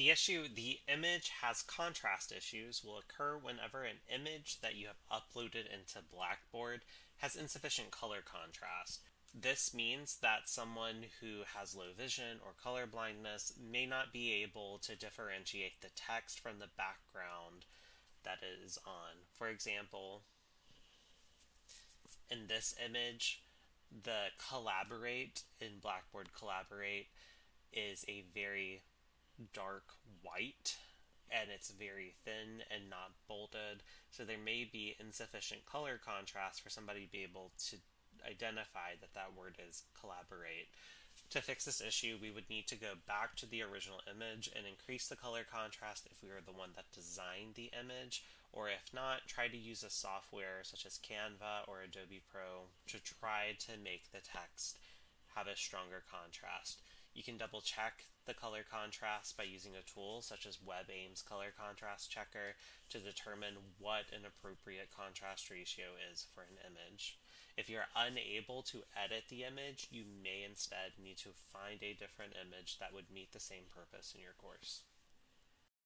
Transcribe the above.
The image has contrast issues will occur whenever an image that you have uploaded into Blackboard has insufficient color contrast. This means that someone who has low vision or color blindness may not be able to differentiate the text from the background that is on. For example, in this image, the collaborate in Blackboard collaborate is a very dark white, and it's very thin and not bolded, so there may be insufficient color contrast for somebody to be able to identify that that word is collaborate. To fix this issue, we would need to go back to the original image and increase the color contrast if we were the one that designed the image, or if not, try to use a software such as Canva or Adobe Pro to try to make the text have a stronger contrast. You can double check the color contrast by using a tool such as WebAIM's color contrast checker to determine what an appropriate contrast ratio is for an image. If you're unable to edit the image, you may instead need to find a different image that would meet the same purpose in your course.